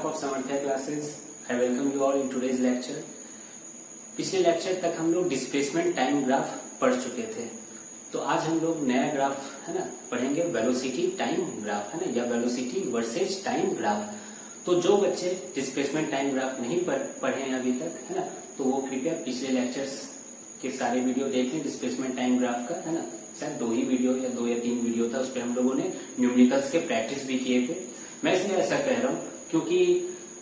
of Samarthya classes, I welcome you all in today's lecture. पिछले lecture तक हम लोग डिस्प्लेसमेंट टाइम ग्राफ पढ़ चुके थे, तो आज हम लोग नया ग्राफ है ना पढ़ेंगे, वेलोसिटी टाइम ग्राफ है ना, या वेलोसिटी वर्सेज टाइम ग्राफ। तो जो बच्चे डिस्प्लेसमेंट टाइम ग्राफ नहीं पढ़े हैं अभी तक है ना, तो वो कृपया पिछले लेक्चर्स के सारे वीडियो देखें डिस्प्लेसमेंट टाइम ग्राफ का है ना। शायद 2 ही वीडियो या 2 या 3 वीडियो था, उस पर हम लोगों ने न्यूमेरिकल्स के प्रैक्टिस भी किए थे। मैं इसलिए ऐसा कह रहा हूँ क्योंकि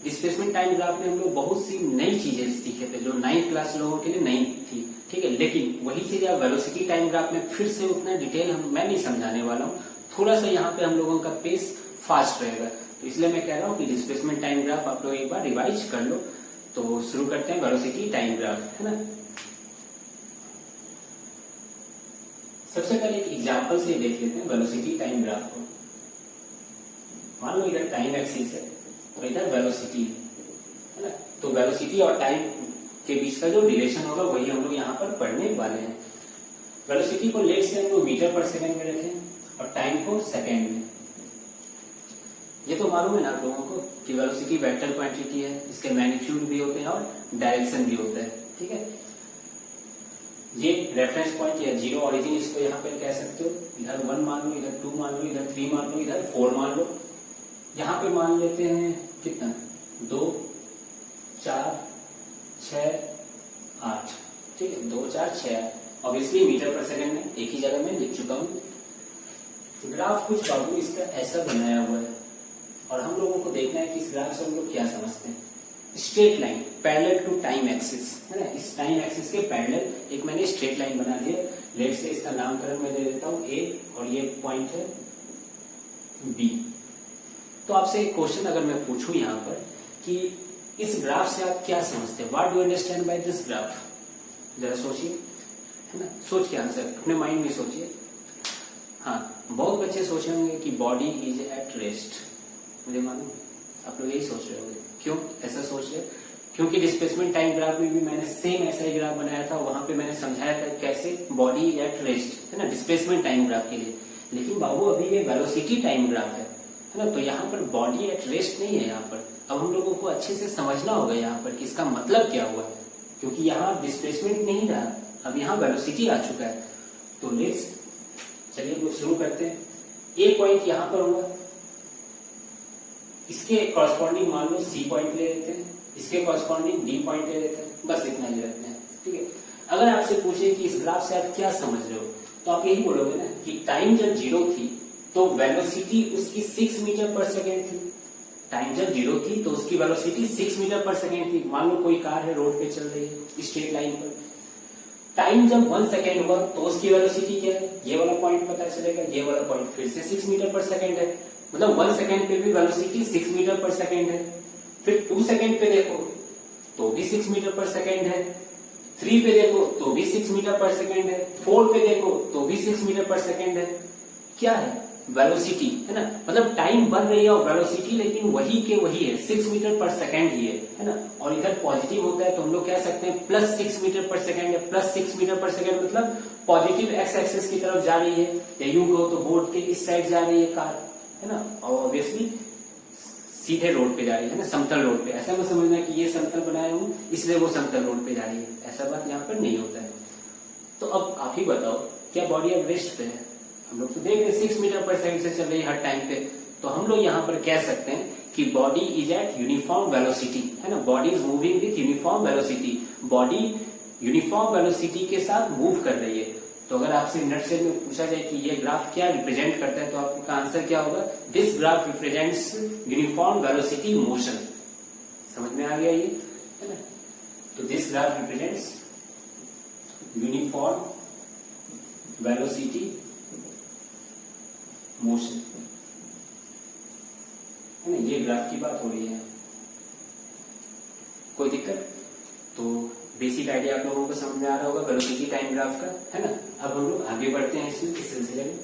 डिस्प्लेसमेंट टाइम ग्राफ में हम लोग बहुत सी नई चीजें सीखे थे जो 9th क्लास लोगों के लिए नई थी, ठीक है। लेकिन वही चीज आप वेलोसिटी टाइम ग्राफ में फिर से उतना डिटेल मैं नहीं समझाने वाला हूँ। थोड़ा सा यहाँ पे हम लोगों का पेस फास्ट रहेगा, तो इसलिए मैं कह रहा हूँ कि डिस्प्लेसमेंट टाइम ग्राफ आप लोग एक बार रिवाइज कर लो। तो शुरू करते हैं वेलोसिटी टाइम ग्राफ है ना। सबसे पहले एक एग्जाम्पल से देख लेते हैं वेलोसिटी टाइम ग्राफ को। मान लो इधर टाइम एक्सिस है और इधर वेलोसिटी है ना, तो वेलोसिटी और टाइम के बीच का जो रिलेशन होगा वही हम लोग यहाँ पर पढ़ने वाले हैं। वेलोसिटी को लेट से हम लोग मीटर पर सेकेंड में रखें और टाइम को सेकेंड में। ये तो मालूम है ना आप लोगों को कि वेलोसिटी वेक्टर क्वांटिटी है, इसके मैग्नीट्यूड भी होते हैं और डायरेक्शन भी होता है, ठीक है। ये रेफरेंस पॉइंट या जीरो ऑरिजिन इसको यहाँ पे कह सकते हो। इधर 1 मान लो, इधर 2 मान लो, इधर 3 मान लो, इधर 4 मान लो। यहाँ पे मान लेते हैं कितना, 2, 4, 6, 8, ठीक है। 2, 4, 6 ऑब्वियसली मीटर पर सेकंड में एक ही जगह में लिख चुका हूँ। ग्राफ कुछ बाबू इसका ऐसा बनाया हुआ है और हम लोगों को देखना है कि इस ग्राफ से हम लोग क्या समझते हैं। Straight line parallel to time axis है ना, इस टाइम एक्सिस के पैरेलल एक मैंने स्ट्रेट लाइन बना दिया। लेट से इसका नामकरण मैं दे देता हूँ ए और ये पॉइंट है बी। तो आपसे एक क्वेश्चन अगर मैं पूछूं यहाँ पर कि इस ग्राफ से आप क्या समझते हैं, what do understand by this graph, जरा सोचिए है ना, सोच के आंसर अपने माइंड में सोचिए। हाँ, बहुत बच्चे सोच रहे होंगे कि बॉडी इज एट रेस्ट। मुझे मालूम आप लोग यही सोच रहे होंगे। क्यों ऐसा सोच रहे? क्योंकि डिस्प्लेसमेंट टाइम ग्राफ में भी मैंने सेम ऐसा ही ग्राफ बनाया था, वहां पे मैंने समझाया था कैसे बॉडी एट रेस्ट है ना डिस्प्लेसमेंट टाइम ग्राफ के लिए। लेकिन बाबू अभी ये वेलोसिटी टाइम ग्राफ है ना, तो यहाँ पर बॉडी एट रेस्ट नहीं है। यहाँ पर अब हम लोगों को अच्छे से समझना होगा यहाँ पर कि इसका मतलब क्या हुआ, क्योंकि यहाँ डिस्प्लेसमेंट नहीं रहा, अब यहाँ वेलोसिटी आ चुका है। तो लेट्स चलिए वो शुरू करते हैं। ए पॉइंट यहाँ पर होगा, इसके कॉरस्पॉन्डिंग मान लो सी पॉइंट ले लेते हैं, इसके कॉरस्पॉन्डिंग डी पॉइंट ले लेते हैं, बस इतना ही रखते हैं, ठीक है। अगर आपसे पूछे कि इस ग्राफ से आप क्या समझ रहे हो, तो आप यही बोलोगे ना कि टाइम जब 0 थी तो वेलोसिटी उसकी 6 मीटर पर सेकेंड थी। टाइम जब 0 थी तो उसकी वेलोसिटी 6 मीटर पर सेकेंड थी। मान लो कोई कार है रोड पे चल रही है स्ट्रेट लाइन पर, टाइम जब 1 सेकेंड हुआ तो उसकी वेलोसिटी क्या है, ये वाला पॉइंट पता चलेगा, ये वाला पॉइंट फिर से 6 मीटर पर सेकेंड है, मतलब 1 सेकेंड पे भी वेलोसिटी 6 मीटर पर सेकेंड है। फिर 2 सेकेंड पे देखो तो भी 6 मीटर पर सेकेंड है, 3 पे देखो तो भी 6 मीटर पर सेकेंड है, 4 पे देखो तो भी 6 मीटर पर सेकेंड है। क्या है, वेलोसिटी है ना, मतलब टाइम बढ़ रही है और वेलोसिटी लेकिन वही के वही है, 6 मीटर पर सेकेंड ही है ना। और इधर पॉजिटिव होता है तो हम लोग कह सकते हैं प्लस 6 मीटर पर सेकेंड है। प्लस 6 मीटर पर सेकेंड मतलब पॉजिटिव एक्स एक्सिस की तरफ जा रही है, या यूं कहो तो बोर्ड के इस साइड जा रही है कार है ना, और ऑब्वियसली सीधे रोड पे जा रही है ना, समतल रोड पे। ऐसा मत समझना कि ये समतल बनाया हूं इसलिए वो समतल रोड पे जा रही है, ऐसा बात यहाँ पर नहीं होता है। तो अब आप ही बताओ क्या बॉडी अब रेस्ट पे है? हम लोग तो देख रहे 6 मीटर पर सेकेंड से चल रही है हर टाइम पे, तो हम लोग यहाँ पर कह सकते हैं कि body is eight uniform velocity है ना, body is moving with uniform velocity. Body uniform velocity के साथ मूव कर रही है। तो अगर आपसे नटसेल में पूछा जाए कि ये ग्राफ क्या रिप्रेजेंट करता है, तो आपका आंसर क्या होगा, this graph represents uniform velocity motion. समझ में आ गया ये है ना। तो this graph represents uniform velocity motion है ना, ये ग्राफ की बात हो रही है। कोई दिक्कत? तो बेसिक आइडिया आप लोगों को समझ में आ रहा होगा वेलोसिटी टाइम ग्राफ का है ना। अब हम लोग आगे बढ़ते हैं इसमें इस सिलसिले में।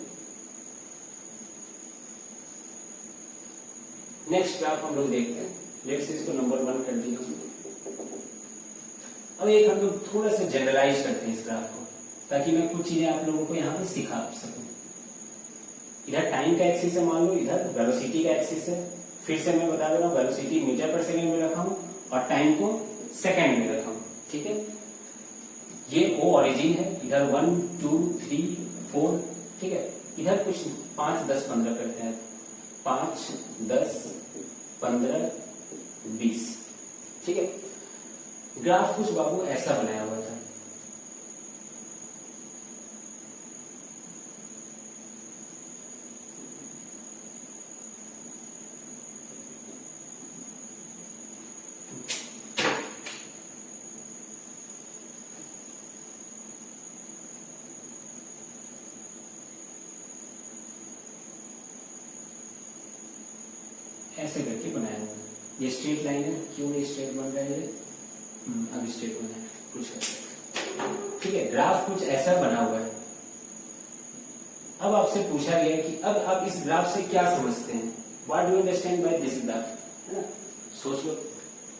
नेक्स्ट ग्राफ हम लोग देखते हैं। लेट्स से इसको नंबर 1 कर दिया। अब एक हम लोग थोड़ा सा जनरलाइज करते हैं इस ग्राफ को, ताकि मैं कुछ चीजें आप लोगों को यहाँ पे सिखा सकूं। इधर टाइम का एक्सिस है मान लो, इधर वेलोसिटी का एक्सिस है, फिर से मैं बता दे रहा हूँ, वेलोसिटी मीटर पर सेकेंड में रखा हूं और टाइम को सेकेंड में रखा हूं। ठीक है, ये ओ ओरिजिन है, इधर 1 2 3 4। ठीक है, इधर कुछ 5 10 15 करते हैं, 5 10 15 20। ठीक है, ग्राफ कुछ बाबू ऐसा बनाया हुआ था। ऐसे करके बनाया हुआ है, ये स्ट्रेट लाइन है। क्यों ये स्ट्रेट बन रहा है? अब स्ट्रेट बना है कुछ। ठीक है, ग्राफ कुछ ऐसा बना हुआ है। अब आपसे पूछा गया कि अब आप इस ग्राफ से क्या समझते हैं? What do you understand by this graph? है ना, सोच लो,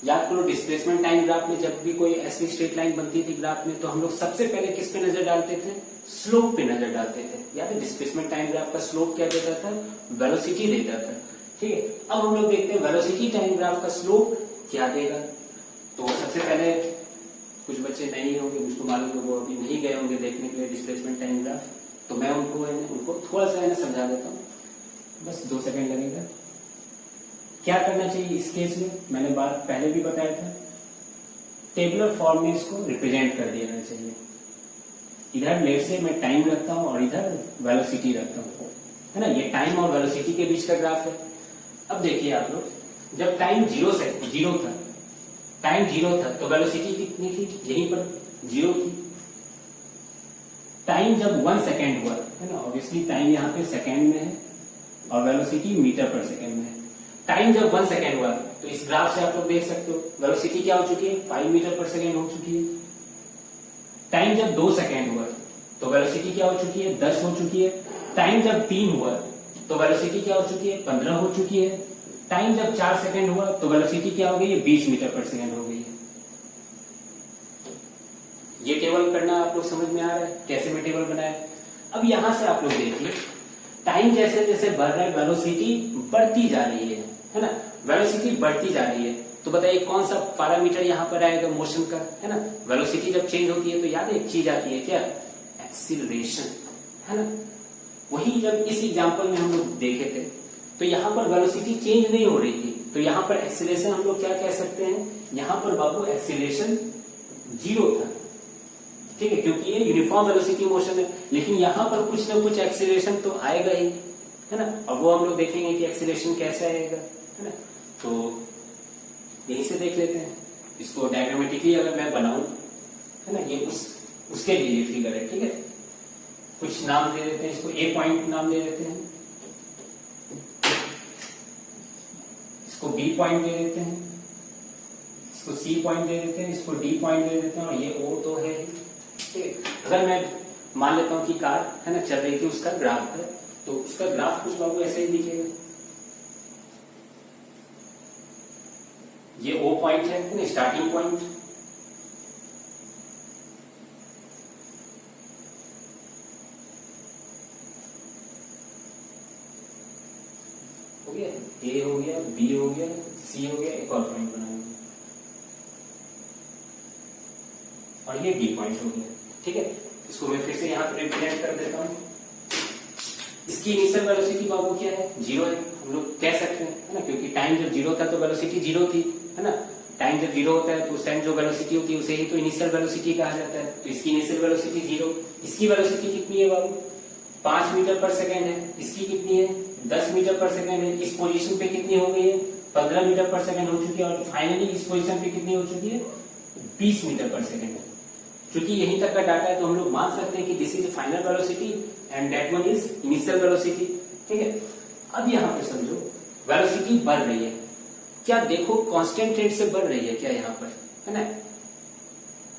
याद करो। डिस्प्लेसमेंट टाइम ग्राफ में जब भी कोई ऐसी स्ट्रेट लाइन बनती थी ग्राफ में, तो हम लोग सबसे पहले किस पे नजर डालते थे? स्लोप पे नजर डालते थे। याद है, डिस्प्लेसमेंट टाइम ग्राफ का स्लोप क्या देता था? वेलोसिटी देता था। ठीक है, अब हम लोग देखते हैं वेलोसिटी टाइम ग्राफ का स्लोप क्या देगा। तो सबसे पहले कुछ बच्चे नहीं होंगे, मुझको मालूम है, वो अभी नहीं गए होंगे देखने के लिए डिस्प्लेसमेंट टाइम ग्राफ, तो मैं उनको थोड़ा सा समझा देता हूँ, बस 2 सेकंड लगेगा। क्या करना चाहिए इस केस में? मैंने बात पहले भी बताया था, टेबुलर फॉर्म में इसको रिप्रेजेंट कर देना चाहिए। इधर लेट से मैं टाइम रखता हूँ और इधर वेलोसिटी रखता हूँ, है ना। ये टाइम और वेलोसिटी के बीच का ग्राफ है। अब देखिए आप लोग, जब टाइम जीरो था, टाइम जीरो था तो वेलोसिटी कितनी थी? यहीं पर 0 थी। टाइम जब 1 सेकेंड हुआ, है ना, ऑब्वियसली टाइम यहाँ पे सेकेंड में है और वेलोसिटी मीटर पर सेकेंड में है। टाइम जब 1 सेकेंड हुआ तो इस ग्राफ से आप लोग देख सकते हो वेलोसिटी क्या हो चुकी है? 5 मीटर पर सेकेंड हो चुकी है। टाइम जब 2 सेकेंड हुआ तो वेलोसिटी क्या हो चुकी है? 10 हो चुकी है। टाइम जब 3 हुआ तो वेलोसिटी क्या हो चुकी है? 15 हो चुकी है। टाइम जब 4 सेकेंड हुआ तो वेलोसिटी क्या हो गई है? 20 मीटर पर सेकेंड हो गई है। ये टेबल करना आप लोग समझ में आ रहा है कैसे मैं टेबल बनाया? अब यहां से आप लोग देखिए, टाइम जैसे जैसे बढ़ रहा है वेलोसिटी बढ़ती जा रही है ना, वेलोसिटी बढ़ती जा रही है। तो बताइए कौन सा पैरामीटर यहाँ पर आएगा मोशन का? है ना, वेलोसिटी जब चेंज होती है तो याद है एक चीज आती है, क्या? एक्सीलरेशन, है ना। वही जब इस एग्जांपल में हम लोग देखे थे तो यहाँ पर वेलोसिटी चेंज नहीं हो रही थी, तो यहाँ पर एक्सीलरेशन हम लोग क्या कह सकते हैं? यहाँ पर बाबू एक्सीलरेशन 0 था। ठीक है, क्योंकि ये यूनिफॉर्म वेलोसिटी मोशन है, लेकिन यहाँ पर कुछ ना कुछ एक्सीलरेशन तो आएगा ही, है ना। अब वो हम लोग देखेंगे कि एक्सीलरेशन कैसे आएगा, है ना। तो यहीं से देख लेते हैं इसको डायग्रामेटिकली अगर मैं बनाऊं, है ना, ये उसके लिए ये फिगर है। ठीक है, कुछ नाम दे देते हैं इसको, ए पॉइंट नाम दे देते हैं, इसको बी पॉइंट दे देते हैं, इसको सी पॉइंट दे देते हैं, इसको डी पॉइंट दे देते हैं, और ये ओ तो है। ठीक है, अगर मैं मान लेता हूं कि कार, है ना, चल रही थी, उसका ग्राफ है, तो उसका ग्राफ कुछ बाबू ऐसे ही दिखेगा। ये ओ पॉइंट है, स्टार्टिंग पॉइंट, हो गया, ए हो गया, बी हो गया, सी हो गया, एक और पॉइंट बनाएंगे और ये डी पॉइंट हो गया। ठीक है, इसको मैं फिर से यहाँ पर रिप्रेजेंट कर देता हूँ। इसकी इनिशियल वेलोसिटी बाबू क्या है? 0 है, हम लोग कह सकते हैं, है ना, क्योंकि टाइम जब 0 था तो वेलोसिटी 0 थी, है ना। टाइम जब 0 होता है तो उस टाइम जो वेलोसिटी होती है उसे ही तो इनिशियल वेलोसिटी कहा जाता है। तो इसकी इनिशियल वेलोसिटी 0, इसकी वेलोसिटी कितनी है बाबू? 5 मीटर पर सेकेंड है। इसकी कितनी है? 10 मीटर पर सेकेंड है। इस पोजीशन पे कितनी हो गई है? 15 मीटर पर सेकेंड हो चुकी है, और फाइनली इस पोजीशन पे कितनी हो चुकी है? 20 मीटर पर सेकेंड है। क्योंकि यहीं तक का डाटा है तो हम लोग मान सकते हैं कि this is final velocity and that one is initial velocity. ठीक है, अब यहाँ पे समझो वेलोसिटी बढ़ रही है, क्या देखो कांस्टेंट रेट से बढ़ रही है क्या यहाँ पर, है ना?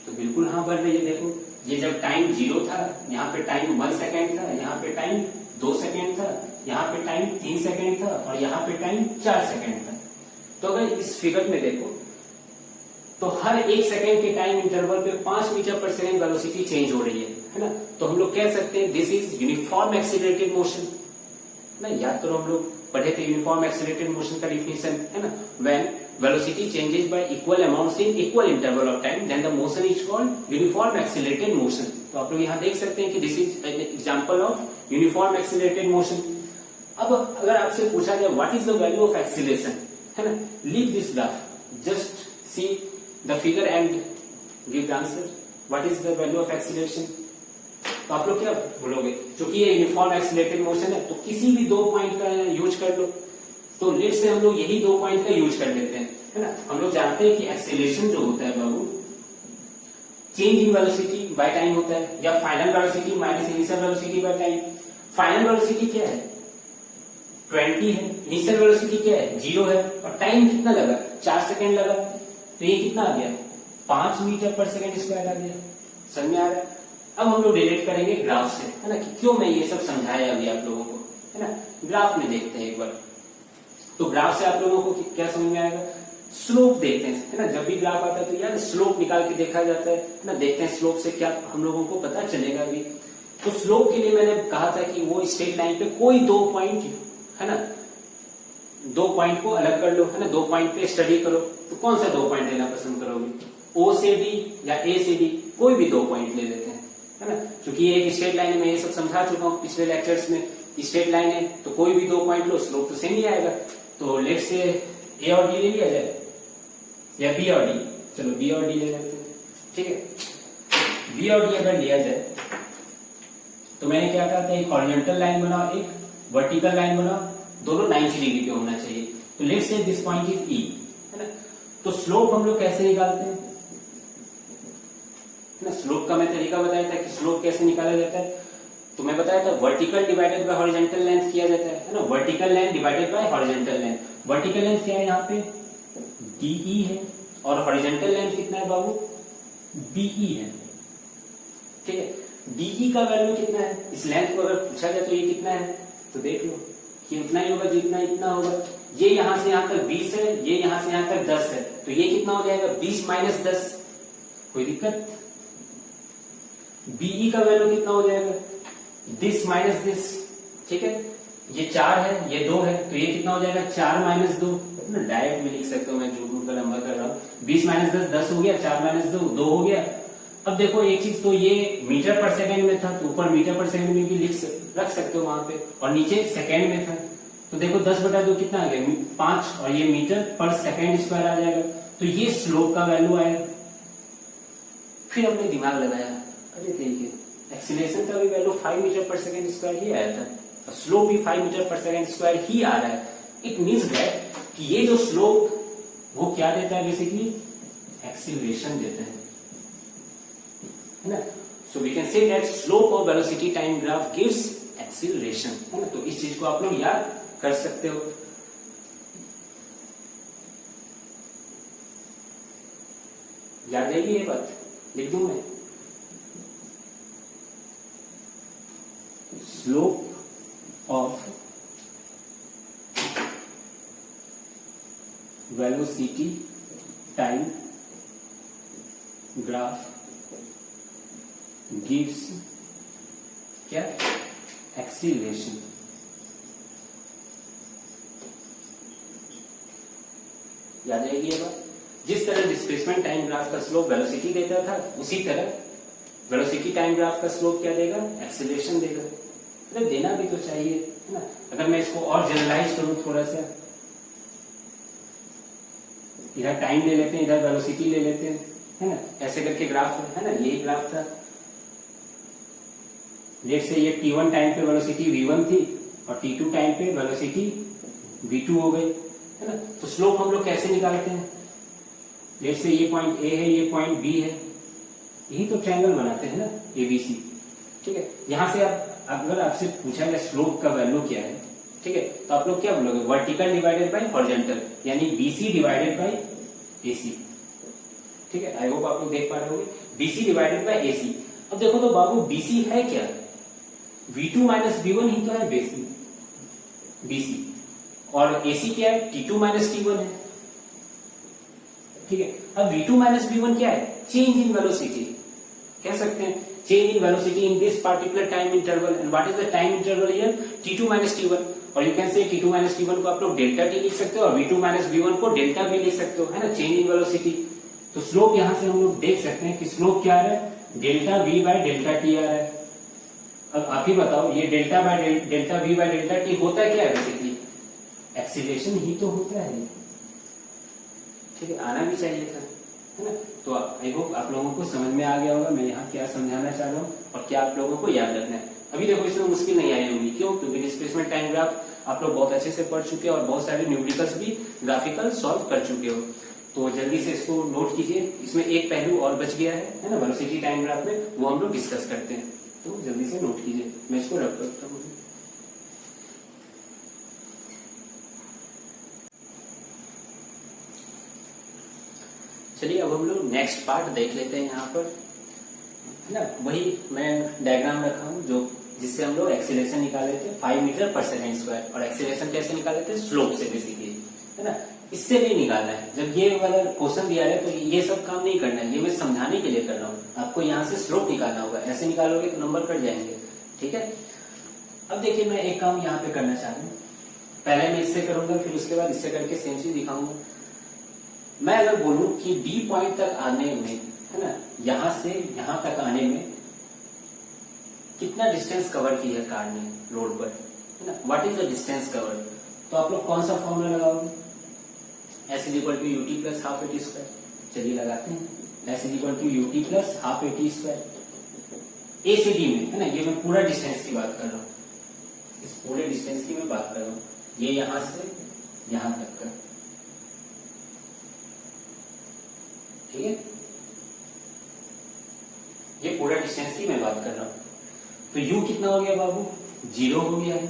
तो बिल्कुल हाँ बढ़ रही है। देखो ये जब टाइम 0 था, यहाँ पे टाइम 1 सेकेंड था, यहाँ पे टाइम 2 सेकेंड था, यहाँ पे टाइम 3 सेकेंड था, और यहाँ पे टाइम 4 सेकेंड था। तो अगर इस फिगर में देखो तो हर 1 सेकेंड के टाइम इंटरवल पे 5 मीटर पर सेकेंड वेलोसिटी चेंज हो रही है ना। तो हम लोग कह सकते हैं this is uniform accelerated motion ना। याद करो हम लोग पढ़े थे यूनिफॉर्म एक्सीलरेटेड मोशन का डिफिनेशन, है ना, when velocity changes by equal amounts in equal interval of time then the motion is called uniform accelerated motion. तो आप लोग यहाँ देख सकते हैं कि this is an example of uniform accelerated motion. अब अगर आपसे पूछा जाए what is the value of acceleration, है ना, leave this graph, just see the figure and give the answer. What is the value of acceleration? तो आप लोग क्या बोलोगे? क्योंकि ये यूनिफॉर्म एक्सीलरेटेड मोशन है तो किसी भी 2 पॉइंट का यूज कर लो। तो लेट से हम लोग यही 2 पॉइंट का यूज कर लेते हैं, है ना। हम लोग जानते हैं कि एक्सीलरेशन जो होता है बाबू change in velocity by time होता है, या final velocity minus initial velocity by time. Final velocity क्या है? 20 है। इनिशियल वेलोसिटी क्या है? 0 है। और टाइम कितना लगा? 4 सेकंड लगा। तो ये कितना आ गया? 5 मीटर पर सेकंड स्क्वायर आ गया। समझ में आ रहा है? अब हम लोग रिलेट करेंगे ग्राफ से, है ना, कि क्यों मैं ये सब समझाया अभी आप लोगों को, है ना। ग्राफ में देखते हैं एक बार। तो ग्राफ से आप लोगों को क्या समझ में आएगा? स्लोप देखते हैं, है ना। जब भी ग्राफ आता है तो यार स्लोप निकाल के देखा जाता है ना। देखते हैं स्लोप से क्या हम लोगों को पता चलेगा अभी। तो स्लोप के लिए मैंने कहा था कि वो स्ट्रेट लाइन पे कोई 2 पॉइंट, है ना, 2 पॉइंट को अलग कर लो, है ना, 2 पॉइंट पे स्टडी करो। तो कौन सा 2 पॉइंट लेना पसंद करोगे? O से D या A से D, कोई भी 2 पॉइंट ले लेते हैं, है ना। क्योंकि ये एक स्ट्रेट लाइन है, मैं ये सब समझा चुका हूँ पिछले लेक्चर्स में। स्ट्रेट लाइन है तो कोई भी 2 पॉइंट लो, स्लोप तो सेम ही आएगा। तो लेट से A और D ले लिया जाए या B और D। चलो B और D ले लेते हैं, ठीक है। B और D अगर लिया जाए तो मैंने क्या कहा था, एक हॉरिजॉन्टल लाइन बनाओ, एक वर्टिकल लाइन बनाओ, दोनों 90 डिग्री पे होना चाहिए। तो लेट से दिस पॉइंट इज E, है ना। तो स्लोप हम लोग कैसे निकालते हैं ना? स्लोप का मैं तरीका बताया था कि स्लोप कैसे निकाला जाता है। तो मैं बताया था vertical divided by horizontal length किया जाता है ना। Vertical length divided by horizontal length. Vertical length क्या है यहाँ पे? DE है। और हॉरिजॉन्टल लेंथ कितना है बाबू? BE है, ठीक है। DE का वैल्यू कितना है? इस लेंथ को अगर पूछा जाए तो ये कितना है? तो देख लो कि उतना ही होगा जितना इतना होगा। ये यहां से यहां तक 20 है, ये यहां से यहां तक 10 है। तो ये कितना हो जाएगा? 20 माइनस 10। कोई दिक्कत? BE का वैल्यू कितना हो जाएगा? दिस माइनस दिस, ठीक है। ये 4 है, ये 2 है, तो ये कितना हो जाएगा? 4 माइनस 2। डायरेक्ट में लिख सकते हो, मैं झूठ मूठ का नंबर कर रहा हूँ। 20 माइनस 10 10 हो गया, 4 माइनस 2 2 हो गया। अब देखो एक चीज, तो ये मीटर पर सेकंड में था तो ऊपर मीटर पर सेकंड में भी रख सकते हो वहां पे, और नीचे सेकंड में था। तो देखो 10/2 कितना आ गया? 5, और ये मीटर पर सेकंड स्क्वायर आ जाएगा। तो ये स्लोप का वैल्यू आएगा। फिर हमने दिमाग लगाया, अरे देखिए एक्सीलरेशन का भी वैल्यू 5 मीटर पर सेकंड स्क्वायर ही आया था, और स्लोप भी 5 मीटर पर सेकंड स्क्वायर ही आ रहा है। इट मीन्स दैट कि ये जो स्लोप वो क्या देता है? बेसिकली एक्सीलरेशन देता है ना। So we can say that slope of velocity time graph gives acceleration, है ना। तो इस चीज को आप लोग याद कर सकते हो। याद रहेगी ये बात? लिख दूं मैं, slope of velocity time graph gives क्या? एक्सीलरेशन। याद रहेगी ये बात? जिस तरह डिस्प्लेसमेंट टाइम ग्राफ का स्लोप वेलोसिटी देता था, उसी तरह वेलोसिटी टाइम ग्राफ का स्लोप क्या देगा? एक्सीलरेशन देगा। अरे देना भी तो चाहिए, है ना। अगर मैं इसको और जनरलाइज करूं थोड़ा सा, इधर टाइम ले लेते हैं, इधर वेलोसिटी ले लेते हैं, है ना। ऐसे करके ग्राफ है ना, यही ग्राफ था। लेट से ये T1 टाइम पे वेलोसिटी V1 थी और T2 टाइम पे वेलोसिटी V2 हो गई, है ना। तो स्लोप हम लोग कैसे निकालते हैं? लेट से ये पॉइंट A है, ये पॉइंट B है, यही तो ट्रायंगल बनाते हैं ना, ABC, ठीक है। यहां से आप अगर आपसे पूछा जाए स्लोप का वैल्यू क्या है, ठीक है, तो आप लोग क्या बोलोगे? वर्टिकल डिवाइडेड बाय हॉरिजॉन्टल, यानी BC डिवाइडेड बाय AC, ठीक है। आई होप आप लोग देख पा रहे होंगे, BC डिवाइडेड बाय AC। अब देखो तो बाबू BC है क्या? V2 माइनस V1 ही तो है BC, और AC क्या है? T2 माइनस T1 है, ठीक है। अब V2 माइनस V1 क्या है? चेंज इन वेलोसिटी, कह सकते हैं change in velocity in this particular time interval. And what is the time interval here? T2 minus T1। और you can say T2 minus T1 को आप लोग डेल्टा टी लिख सकते हो और V2 माइनस V1 को डेल्टा V लिख सकते हो, है ना, चेंज इन वेलोसिटी। तो स्लोप यहां से हम लोग देख सकते हैं कि स्लोप क्या आ रहा है, delta V by delta T आ रहा है। अब आप ही बताओ ये delta V by delta T होता है क्या है, बेसिकली एक्सीलरेशन ही तो होता है, ठीक है, आना भी चाहिए था, है ना। तो आई होप आप लोगों को समझ में आ गया होगा मैं यहाँ क्या समझाना चाह रहा हूँ और क्या आप लोगों को याद रखना है। अभी देखो इसमें मुश्किल नहीं आई होगी, क्यों, क्योंकि डिस्प्लेसमेंट टाइम ग्राफ आप लोग बहुत अच्छे से पढ़ चुके हो और बहुत सारे न्यूमेरिकल्स भी ग्राफिकल सॉल्व कर चुके हो। तो जल्दी से इसको नोट कीजिए, इसमें एक पहलू और बच गया है ना, वेलोसिटी टाइम ग्राफ में, वो हम लोग डिस्कस करते हैं, तो जल्दी से नोट कीजिए, मैं इसको रख करता हूँ। चलिए अब हम लोग नेक्स्ट पार्ट देख लेते हैं यहाँ पर, है ना। वही मैं डायग्राम रखा हूँ जो जिससे हम लोग एक्सीलरेशन निकाले थे 5 मीटर पर सेकेंड स्क्वायर, और एक्सीलरेशन कैसे निकाले थे, स्लोप से बेसिकली, है ना। इससे भी निकालना है, जब ये वाला क्वेश्चन दिया है तो ये सब काम नहीं करना है, ये मैं समझाने के लिए कर रहा हूँ। आपको यहाँ से स्लोप निकालना होगा, ऐसे निकालोगे तो नंबर कट जाएंगे, ठीक है। अब देखिए मैं एक काम यहाँ पे करना चाह रहा हूँ, पहले मैं इससे करूंगा फिर उसके बाद इससे करके सेम चीज दिखाऊंगा। मैं अगर बोलूं कि बी पॉइंट तक आने में, है ना, यहां से यहां तक आने में कितना डिस्टेंस कवर की है कार ने रोड पर, है ना, what is the distance cover, तो आप लोग कौन सा फॉर्मूला लगाओगे, S is equal to UT plus half AT square. चलिए लगाते हैं, S is equal to UT plus half AT square. A से डी में, है ना, ये मैं पूरा डिस्टेंस की बात कर रहा हूँ, इस पूरे डिस्टेंस की मैं बात कर रहा हूँ, ये यहां से यहां तक का, ठीक है, ये पूरा डिस्टेंस की मैं बात कर रहा हूं। तो u कितना हो गया बाबू, 0 हो गया है,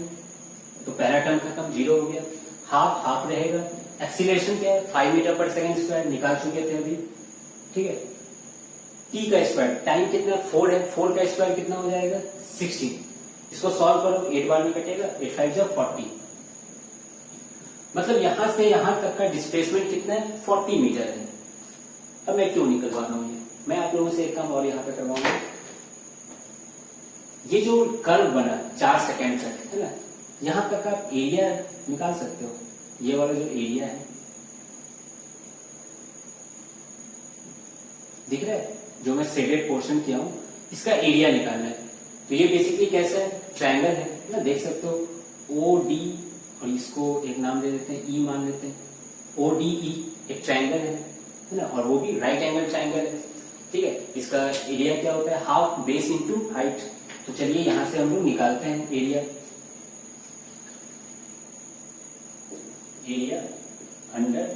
तो पहला टर्म खत्म, 0 हो गया, हाफ हाफ रहेगा। एक्सीलरेशन क्या है, 5 मीटर पर सेकेंड स्क्वायर, निकाल चुके थे अभी, ठीक है। t का स्क्वायर, टाइम कितना 4 है, 4 का स्क्वायर कितना हो जाएगा 60, इसको सॉल्व करो, 8 बार में कटेगा, 8 5 जा 40, मतलब यहां से यहां तक का डिस्प्लेसमेंट कितना है 40 मीटर है। अब मैं क्यों निकलवा रहा हूं ये, मैं आप लोगों से एक काम और यहाँ पे करवाऊंगा, ये जो कर्व बना 4 सेकेंड तक, है ना, यहां तक आप एरिया निकाल सकते हो, ये वाला जो एरिया है दिख रहा है, जो मैं शेडेड पोर्शन किया हूं, इसका एरिया निकालना है। तो ये बेसिकली कैसा है, ट्रायंगल है ना, देख सकते हो ओ डी, और इसको एक नाम दे देते हैं, ई मान लेते हैं, ओ डी ई एक ट्रायंगल है ना, और वो भी राइट एंगल ट्रायंगल है, ठीक है। इसका एरिया क्या होता है, हाफ बेस इंटू हाइट। तो चलिए यहां से हम लोग निकालते हैं एरिया, एरिया अंडर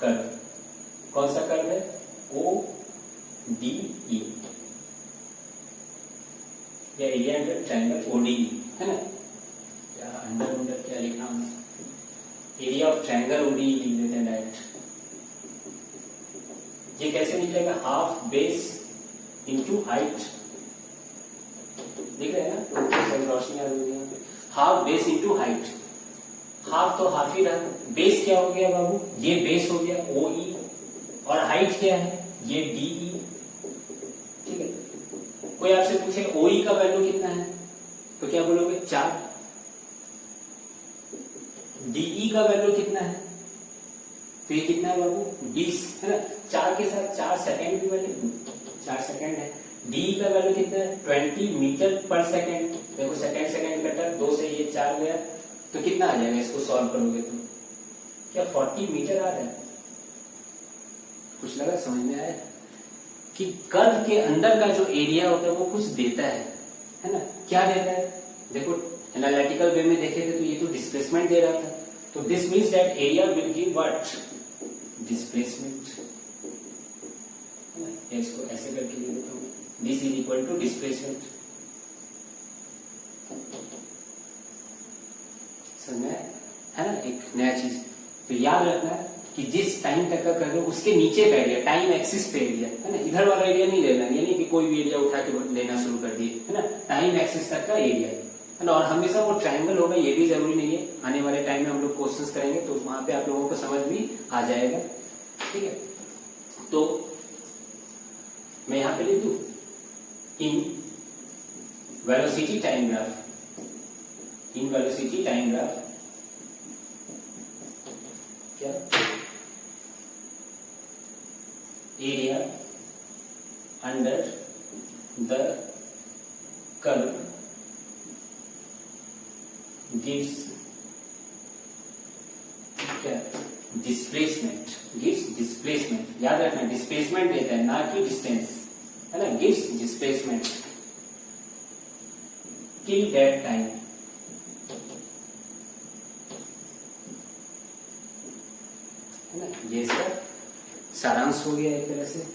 कर्व, कौन सा कर्व है, ओ डी ई, या area under triangle O D E, है ना, क्या अंडर क्या लिखना हमने, area of triangle O D E लिख देते हैं डायरेक्ट। ये कैसे निकलेगा, हाफ बेस इंटू हाइट, दिख रहा है ना, तो रोशनी आ रही है, half base into height, half तो हाफ ही रहा, बेस क्या हो गया बाबू, ये बेस हो गया ओ ई, और हाइट क्या है, ये डी ई, ठीक है। कोई आपसे पूछे ओ ई का वैल्यू कितना है, तो क्या बोलोगे 4, डीई का वैल्यू कितना है, तो ये कितना है बाबू 20, है ना, 4 के साथ 4 सेकेंड की वैल्यू 4 सेकेंड है। डी का वैल्यू कितना है 20 मीटर पर सेकेंड, देखो सेकेंड सेकेंड कटा, 2 से ये 4 गया, तो कितना आ जाएगा, इसको सॉल्व करोगे तो क्या 40 मीटर आ रहा है। कुछ लगा समझ में आया कि कर्व के अंदर का जो एरिया होता है वो कुछ देता है ना, क्या देता है, देखो एनालिटिकल वे में देखे थे तो ये तो डिस्प्लेसमेंट दे रहा था, तो this means that area will give what, displacement. इसको ऐसे करके लिख देता हूं, this is equal to displacement. समझ है ना, एक नया चीज। तो याद रखना है कि जिस टाइम तक का कर रहे हो उसके नीचे का एरिया, टाइम एक्सिस पे एरिया, है ना, इधर वाला एरिया नहीं लेना, यानी कि कोई भी एरिया उठा के लेना शुरू कर दिए, है ना, टाइम एक्सिस तक का एरिया, है ना। और हमेशा वो ट्रायंगल होगा ये भी जरूरी नहीं है, आने वाले टाइम में हम लोग क्वेश्चंस करेंगे तो वहां पे आप लोगों को समझ भी आ जाएगा, ठीक है। तो मैं यहां पे लिख दूं in velocity time graph, in velocity time graph क्या area under the curve gives क्या डिस्प्लेसमेंट, गिव्स डिस्प्लेसमेंट, याद रखना डिस्प्लेसमेंट देता है ना कि डिस्टेंस, है ना, gives displacement till that time, है ना, ये इसका सारांश हो गया एक तरह से।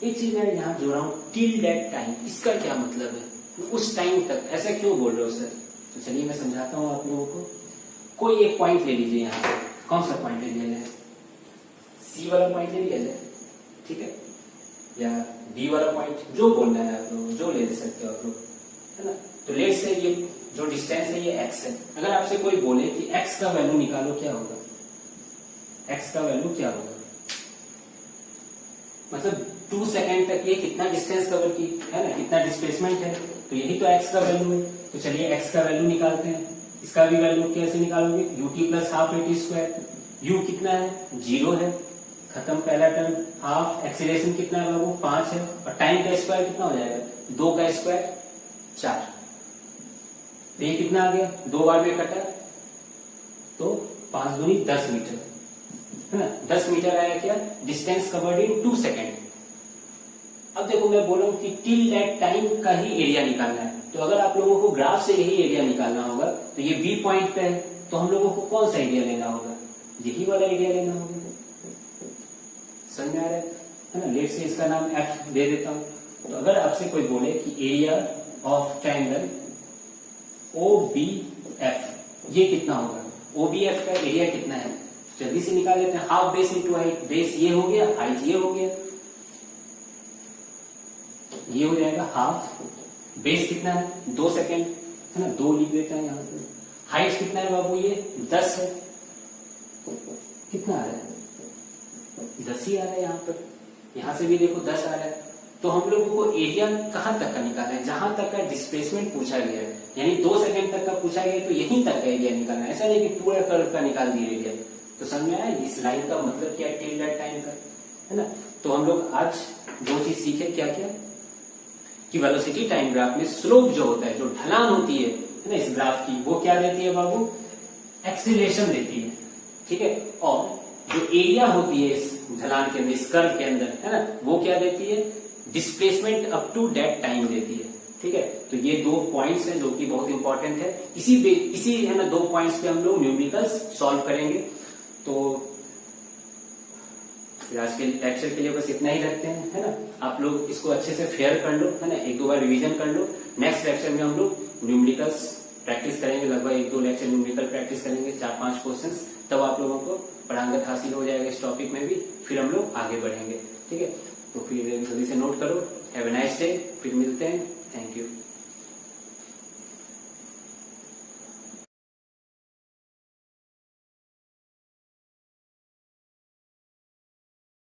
एक चीज मैं यहां जोड़ रहा हूं, टिल दैट टाइम, इसका क्या मतलब है, उस टाइम तक, ऐसा क्यों बोल रहे हो सर? तो चलिए मैं समझाता हूं आप लोगों को। कोई एक पॉइंट ले लीजिए यहां से, कौन सा पॉइंट ले लिया जाए? सी वाला पॉइंट ले लिया जाए, ठीक है, या डी वाला पॉइंट, जो बोलना है आप लोग, जो ले सकते हो आप लोग, है ना। तो लेट से ये जो डिस्टेंस है ये x है। अगर आपसे कोई बोले कि x का वैल्यू निकालो, क्या होगा? x का वैल्यू क्या होगा? मतलब 2 सेकेंड तक ये कितना डिस्टेंस कवर की, है ना, कितना डिस्प्लेसमेंट है, तो यही तो x का वैल्यू है। तो चलिए x का वैल्यू निकालते हैं। इसका भी वैल्यू कैसे निकालोगे? ut plus half at square. u कितना है? 0 है, खत्म पहला टर्म। हाफ एक्सीलरेशन कितना है बाबू? 5 है, और टाइम का स्क्वायर कितना हो जाएगा? 2 का स्क्वायर 4। तो ये कितना आ गया? 2 बार में कटा तो 5 दूनी 10 मीटर, है ना। 10 मीटर आया क्या? Distance covered in 2 second. अब देखो मैं बोला हूं कि टिल दैट टाइम का ही एरिया निकालना है। तो अगर आप लोगों को ग्राफ से यही एरिया निकालना होगा, तो ये बी पॉइंट पे है, तो हम लोगों को कौन सा एरिया लेना होगा? यही वाला एरिया लेना होगा। समझ में आ रहा है ना। लेट से इसका नाम एफ दे देता हूं। तो अगर आपसे कोई बोले कि एरिया ऑफ ट्रायंगल OBF ये कितना होगा? OBF का एरिया कितना है? जल्दी से निकाल लेते हैं। Half base into height, base ये हो गया, हाइट ये हो गया, ये हो जाएगा हाफ। बेस कितना है? 2 सेकेंड, है ना, 2 लिख देते हैं यहां पे। हाइट कितना है बाबू? ये 10 है। कितना आ रहा है? 10 ही आ रहा है यहाँ पर। यहां से भी देखो 10 आ रहा है। तो हम लोगों को एरिया कहां तक का निकालना है? जहां तक का डिस्प्लेसमेंट पूछा गया है, यानी 2 सेकेंड तक का पूछा गया है, तो यहीं तक का एरिया निकालना है। ऐसा नहीं कि पूरा कर्व का निकाल दिए एरिया। तो समझ में आया इस लाइन का मतलब क्या है? टिल दैट टाइम का, है ना। तो हम लोग आज 2 चीज सीखे, क्या क्या? कि वेलोसिटी टाइम ग्राफ में स्लोप जो होता है, जो ढलान होती है ना इस ग्राफ की, वो क्या देती है बाबू? एक्सीलरेशन देती है, ठीक है। और जो एरिया होती है इस ढलान के अंदर, इस कर्व के अंदर, है ना, वो क्या देती है? Displacement up to that time देती है, ठीक है। तो ये 2 पॉइंट्स हैं जो कि बहुत इंपॉर्टेंट है। इसी है ना 2 पॉइंट्स पे हम लोग न्यूमेरिकल्स सॉल्व करेंगे। तो आज के लेक्चर के लिए बस इतना ही रखते हैं, है ना। आप लोग इसको अच्छे से फेयर कर लो, है ना, 1-2 बार रिवीजन कर लो। नेक्स्ट लेक्चर में हम लोग न्यूमेरिकल्स प्रैक्टिस करेंगे, लगभग 1-2 लेक्चर न्यूमेरिकल प्रैक्टिस करेंगे, 4-5 क्वेश्चंस। तब आप लोगों को पढ़ांगत हासिल हो जाएगा इस टॉपिक में भी, फिर हम लोग आगे बढ़ेंगे, ठीक है। तो फिर जल्दी से नोट करो। हैव ए नाइस डे, फिर मिलते हैं।